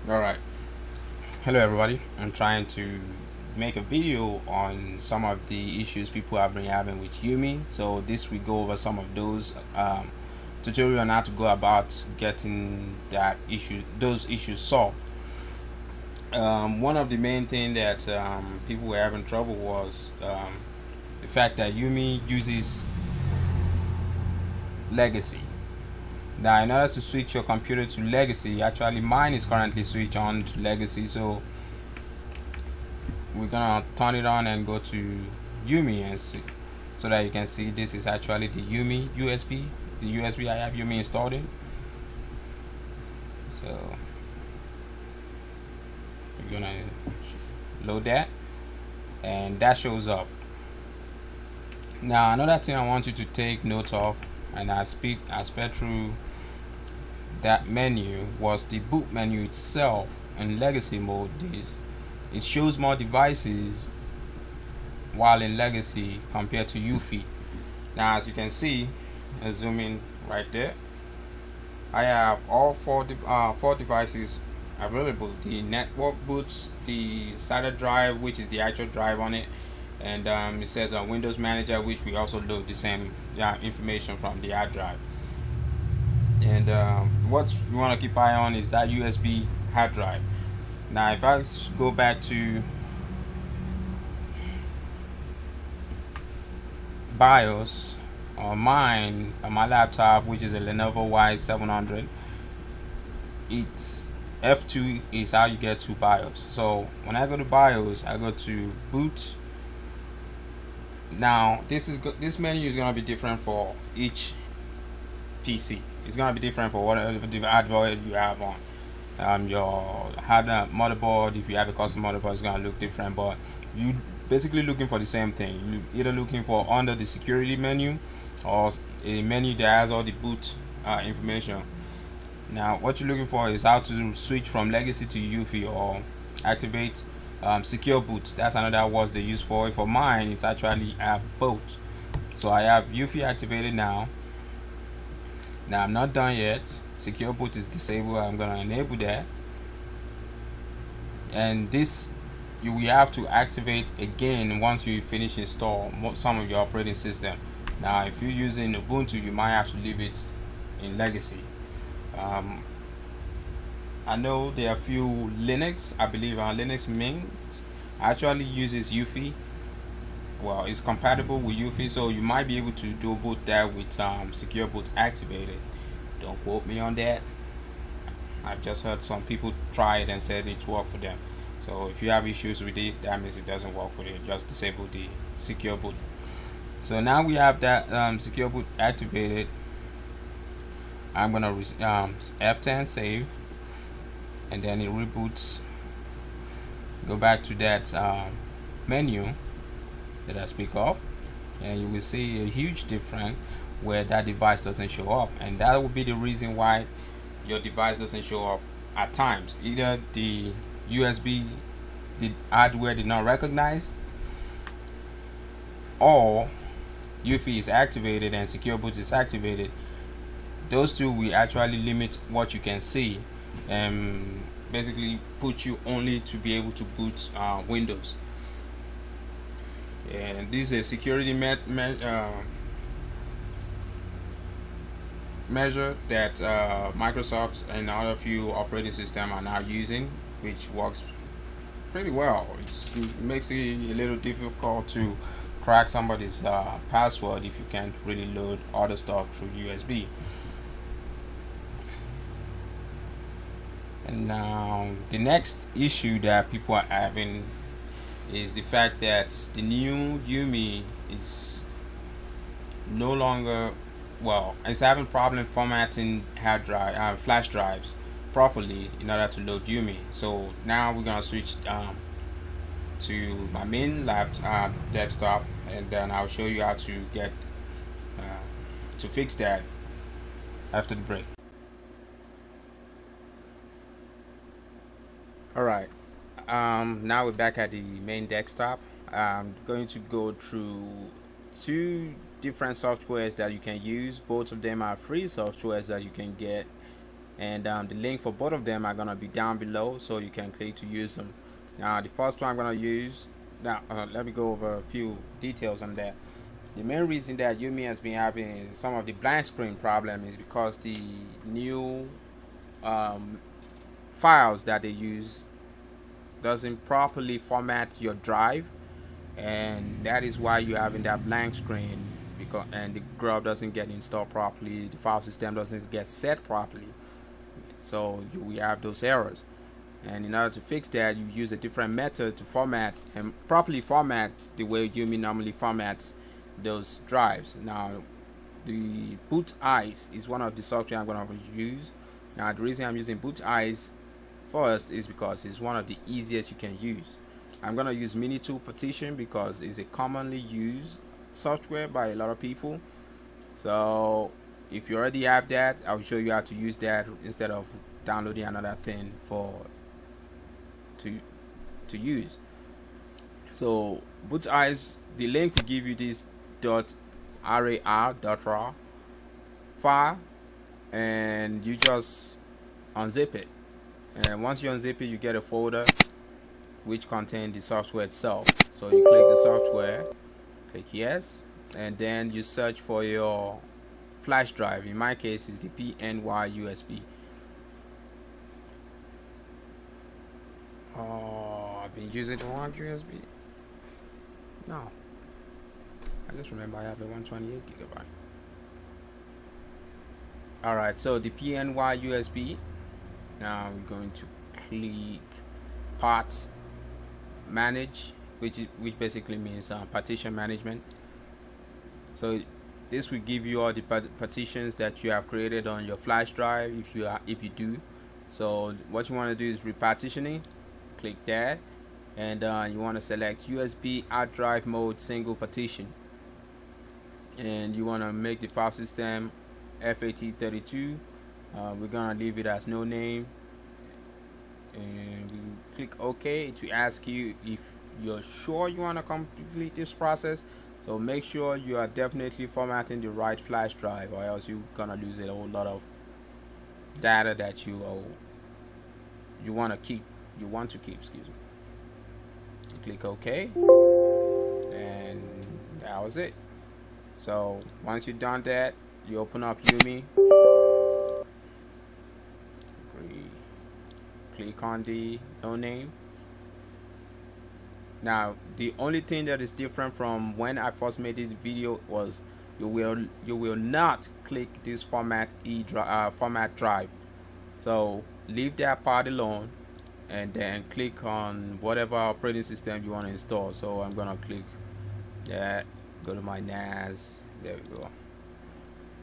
All right. Hello, everybody. I'm trying to make a video on some of the issues people have been having with Yumi. So this we go over some of those tutorial on how to go about getting those issues solved. One of the main thing that people were having trouble was the fact that Yumi uses legacy. Now, in order to switch your computer to legacy, actually mine is currently switched on to legacy, so we're gonna turn it on and go to Yumi and see, so that you can see this is actually the Yumi USB, the USB I have Yumi installed in. So we're gonna load that, and that shows up. Now, another thing I want you to take note of, and I sped through that menu, was the boot menu itself. In legacy mode, it shows more devices while in legacy compared to UFI. Now, as you can see, I zoom in right there, I have all four devices available: the network boots, the SATA drive, which is the actual drive on it, and it says a Windows Manager, which we also load the same information from the hard drive. And what you want to keep eye on is that USB hard drive. Now, if I go back to BIOS on my laptop, which is a Lenovo Y700, it's F2 is how you get to BIOS. So when I go to BIOS, I go to boot. Now this menu is gonna be different for each PC. It's gonna be different for whatever hardware you have on your hardware motherboard. If you have a custom motherboard, it's gonna look different, but you basically looking for the same thing. You either looking for under the security menu or a menu that has all the boot information. Now, what you're looking for is how to switch from legacy to UFI or activate secure boot. That's another word they use for it. For mine, it's actually both. So I have UFI activated now. Now I'm not done yet. Secure boot is disabled. I'm gonna enable that, and this you will have to activate again once you finish install some of your operating system. Now, if you're using Ubuntu, you might have to leave it in legacy. I know there are a few Linux, I believe Linux Mint actually uses UFI. Well, it's compatible with UFI, so you might be able to do both that with secure boot activated. Don't quote me on that. I've just heard some people try it and said it worked for them. So if you have issues with it, that means it doesn't work with it. Just disable the secure boot. So now we have that secure boot activated. I'm gonna F10 save, and then it reboots. Go back to that menu that I speak of, and you will see a huge difference where that device doesn't show up, and that will be the reason why your device doesn't show up at times. Either the USB, the hardware did not recognize, or UFI is activated and secure boot is activated. Those two will actually limit what you can see and basically put you only to be able to boot Windows. And this is a security measure that Microsoft and other few operating systems are now using, which works pretty well. It makes it a little difficult to crack somebody's password if you can't really load other stuff through USB. And now the next issue that people are having is the fact that the new Yumi is no longer, well, it's having problem formatting hard drive flash drives properly in order to load Yumi. So now we're gonna switch to my main desktop, and then I'll show you how to get to fix that after the break. Alright, now we're back at the main desktop. I'm going to go through two different softwares that you can use. Both of them are free softwares that you can get and the link for both of them are gonna be down below, so you can click to use them. Now the first one I'm gonna use now, let me go over a few details on that. The main reason that Yumi has been having some of the blank screen problem is because the new um, files that they use doesn't properly format your drive, and that is why you're having that blank screen, because and the grub doesn't get installed properly, the file system doesn't get set properly, so we have those errors. And in order to fix that, you use a different method to format and properly format the way Yumi normally formats those drives. Now the Bootice is one of the software I'm going to use. Now the reason I'm using Bootice first is because it's one of the easiest you can use. I'm going to use Mini Tool Partition because it's a commonly used software by a lot of people. So if you already have that, I'll show you how to use that instead of downloading another thing to use. So Bootice, the link will give you this .rar file, and you just unzip it, and once you unzip it, you get a folder which contains the software itself. So you click the software, click yes, and then you search for your flash drive. In my case, it's the PNY USB. Oh, I've been using the wrong USB. No, I just remember I have a 128 gigabyte. Alright, so the PNY USB. Now we're going to click parts manage, which basically means partition management. So this will give you all the partitions that you have created on your flash drive, if you do. So what you want to do is repartitioning. Click that, and you want to select USB hard drive mode single partition, and you want to make the file system FAT32. We're gonna leave it as no name, and we click OK. To ask you if you're sure you want to complete this process. So make sure you are definitely formatting the right flash drive, or else you're gonna lose a whole lot of data that you want to keep. Excuse me. Click OK, and that was it. So once you've done that, you open up Yumi, click on the no name. Now the only thing that is different from when I first made this video was you will not click this format drive. So leave that part alone, and then click on whatever operating system you want to install. So I'm gonna click that, go to my NAS, there we go,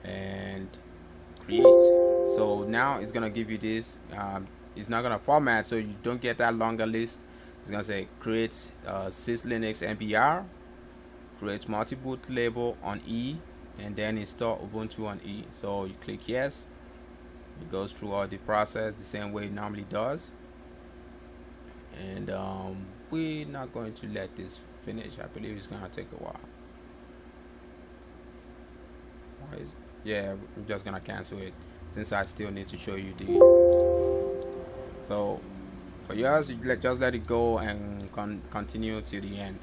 and create. So now it's gonna give you this. It's not gonna format, so you don't get that longer list. It's gonna say create syslinux mbr, create multi-boot label on E, and then install Ubuntu on E. So you click yes. It goes through all the process the same way it normally does, and we're not going to let this finish. I believe it's gonna take a while. Why is it? Yeah, I'm just gonna cancel it since I still need to show you the. So for yours, you just let it go and continue to the end.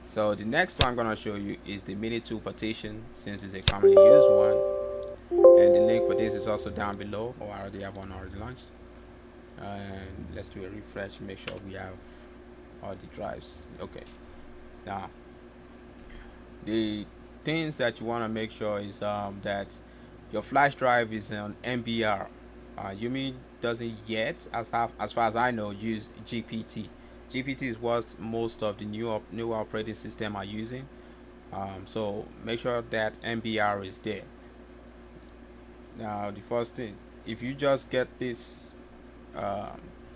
So the next one I'm gonna show you is the Mini Tool Partition, since it's a commonly used one, and the link for this is also down below. Oh, I already have one already launched. And let's do a refresh, make sure we have all the drives. Okay, now the things that you want to make sure is that your flash drive is on MBR. Yumi doesn't yet, as far as I know, use GPT. GPT is what most of the new operating system are using. So make sure that MBR is there. Now the first thing, if you just get this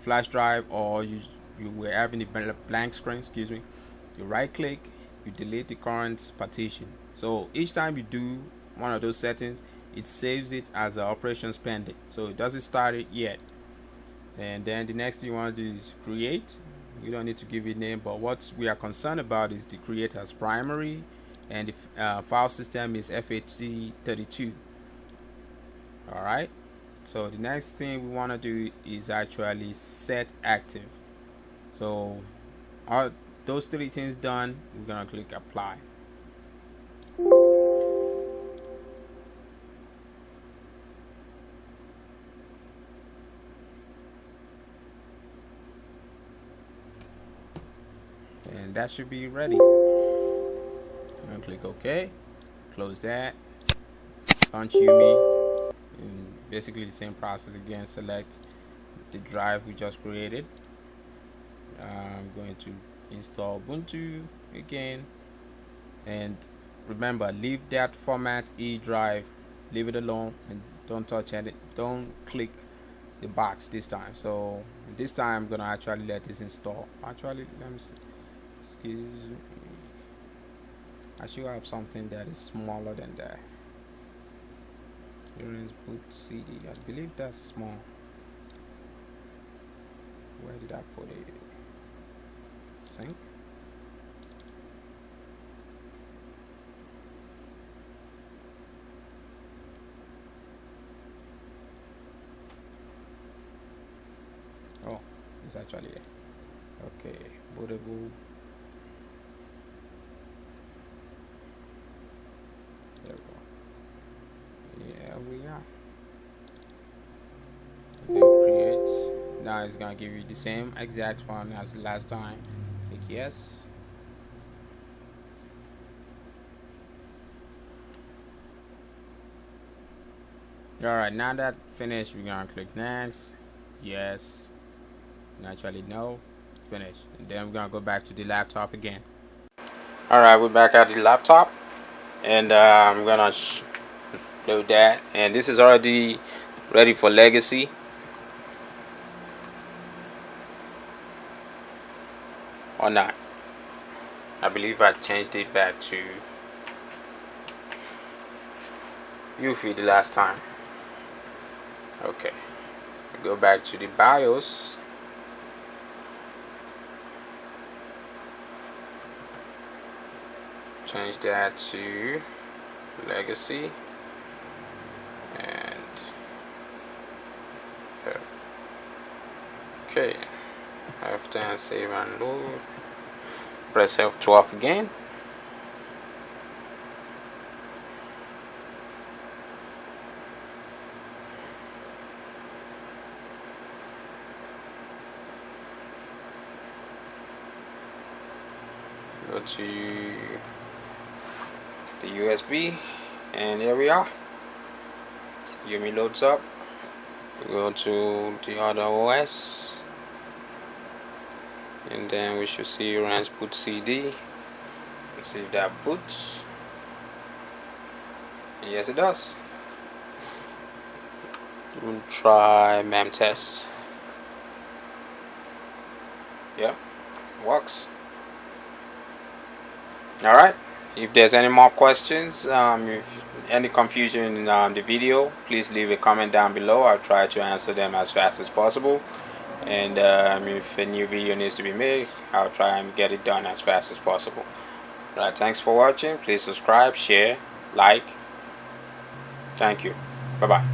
flash drive, or you were having a blank screen, excuse me, you right click, you delete the current partition. So each time you do one of those settings, it saves it as an operations pending, so it doesn't start it yet. And then the next thing you want to do is create. You don't need to give it a name, but what we are concerned about is the create as primary, and the file system is FAT32. Alright, So the next thing we want to do is actually set active. So all those three things done, we're gonna click apply. And that should be ready. I'm gonna click OK, close that, launch Yumi, and basically the same process again. Select the drive we just created. I'm going to install Ubuntu again, and remember, leave that format E drive, leave it alone, and don't touch it. Don't click the box this time. So this time I'm gonna actually let this install. Actually, let me see. Excuse me. I should have something that is smaller than that. Units boot CD. I believe that's small. Where did I put it? Sync. Oh, it's actually it. Okay, bootable. There we go. Yeah, we are. Okay, create. Now it's gonna give you the same exact one as last time. Click yes. Alright, now that finished, we're gonna click next. Yes. Naturally no. Finish. And then we're gonna go back to the laptop again. Alright, we're back at the laptop. And I'm gonna load that. And this is already ready for legacy. Or not. I believe I changed it back to Yuffie the last time. Okay. Go back to the BIOS. Change that to legacy. And okay. After save and load. Press F12 again. Go to the USB, and here we are. Yumi loads up. Go to the other OS, and then we should see runs boot CD. Let's see if that boots. And yes, it does. We'll try mem test. Yep, works. All right. If there's any more questions, if any confusion in the video, please leave a comment down below. I'll try to answer them as fast as possible. And if a new video needs to be made, I'll try and get it done as fast as possible. All right. Thanks for watching. Please subscribe, share, like. Thank you. Bye bye.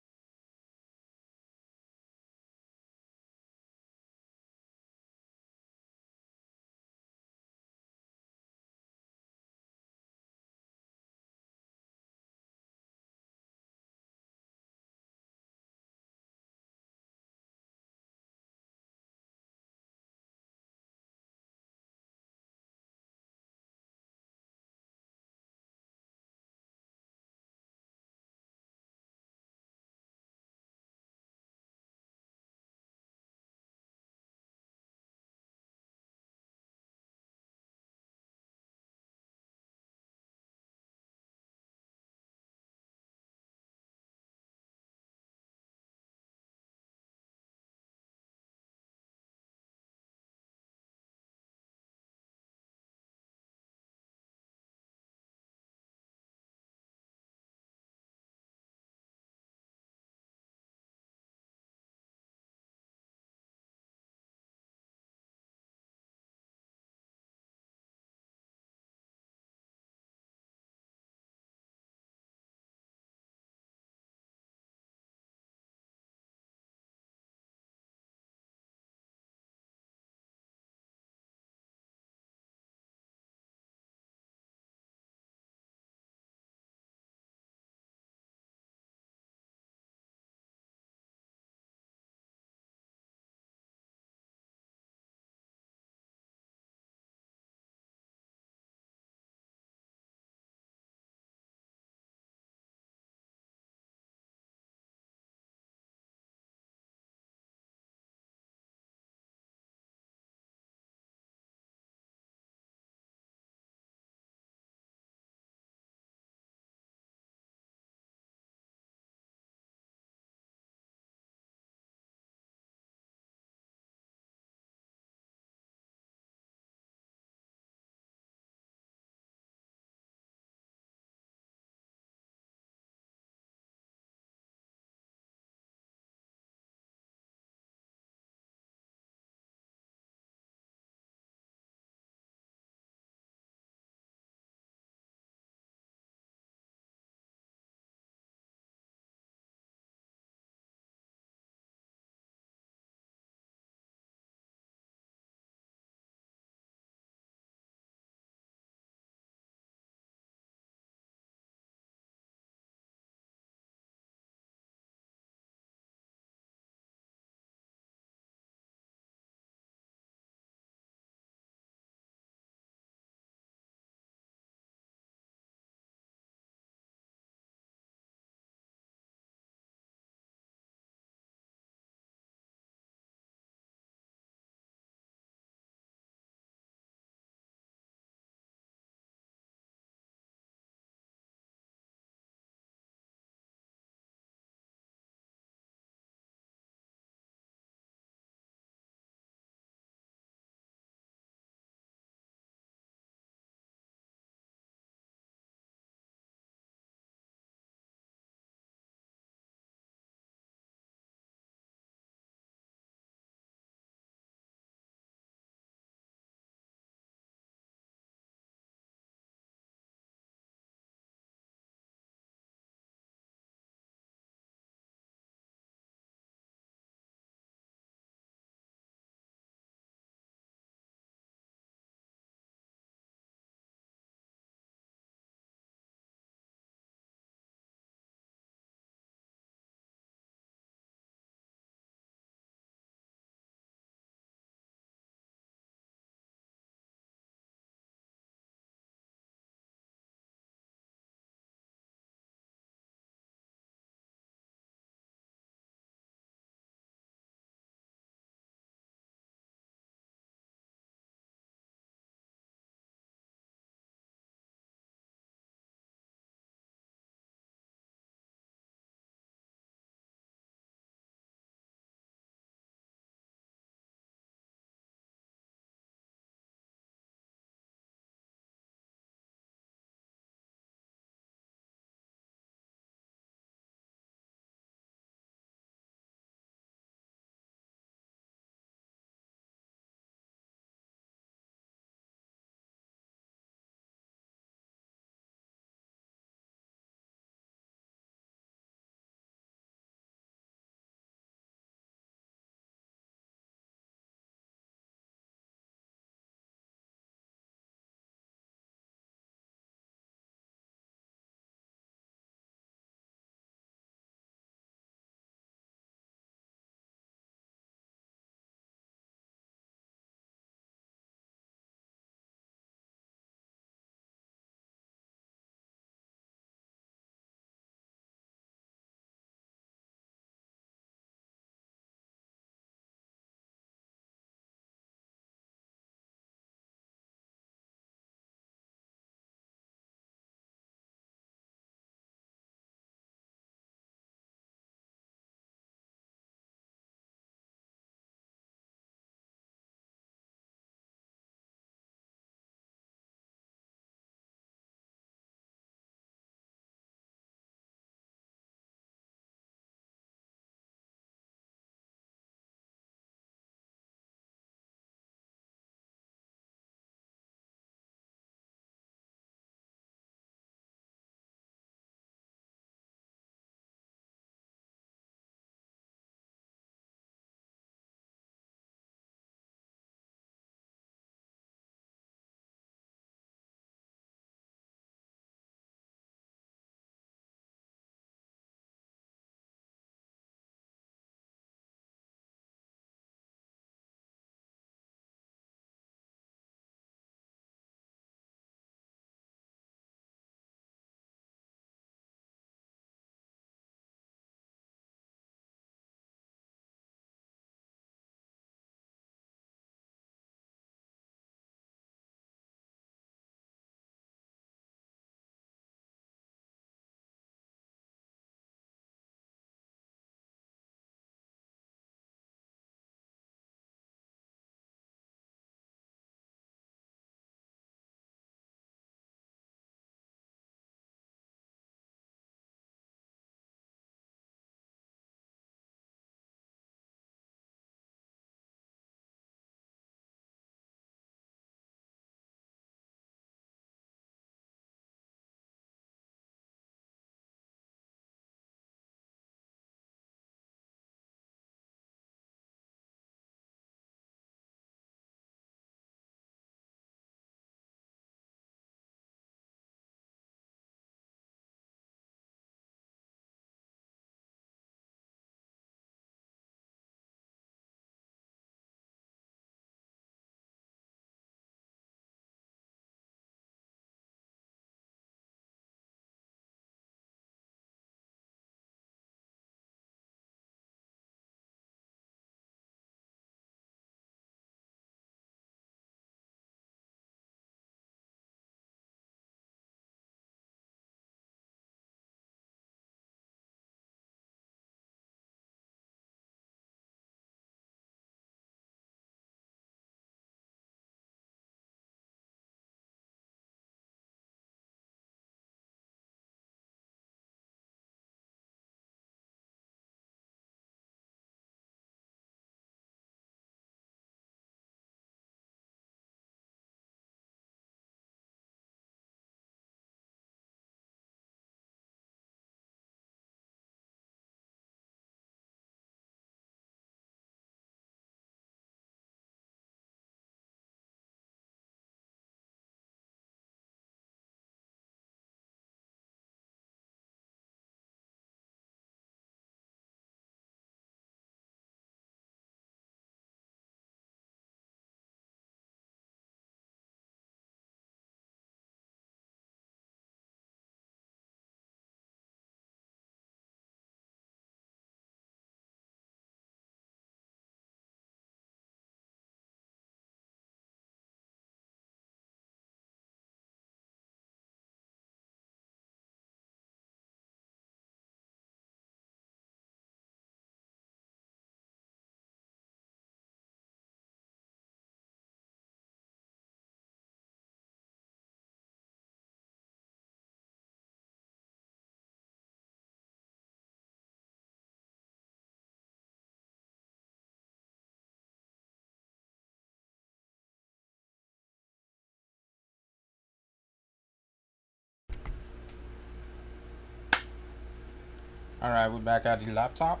Alright, we're back at the laptop,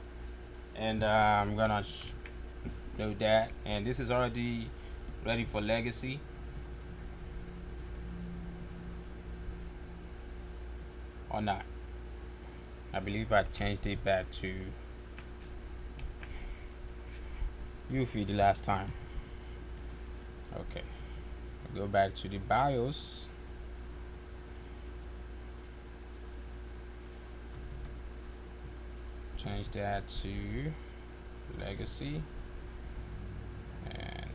and I'm gonna load that, and this is already ready for legacy. Or not. I believe I changed it back to Yuffie the last time. Okay, go back to the BIOS. Change that to legacy, and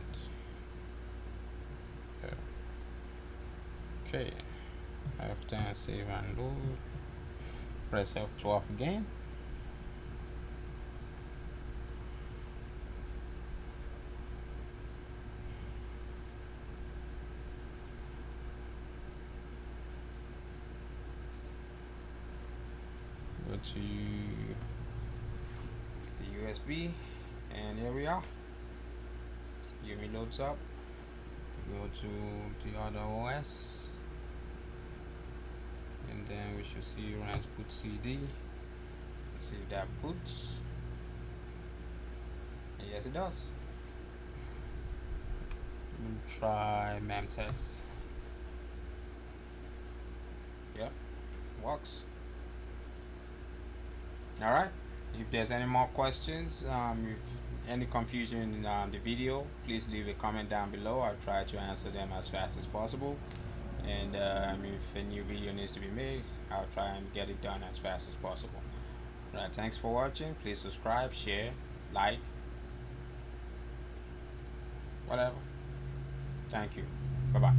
okay, F10, save and load. Press F12 again. Go to the USB, and here we are. Yumi loads up. Go to the other OS, and then we should see runs boot CD. See if that boots. And yes, it does. We'll try mem test. Yep, works. Alright, if there's any more questions, if any confusion in the video, please leave a comment down below. I'll try to answer them as fast as possible, and if a new video needs to be made, I'll try and get it done as fast as possible. Alright, thanks for watching. Please subscribe, share, like, whatever. Thank you. Bye bye.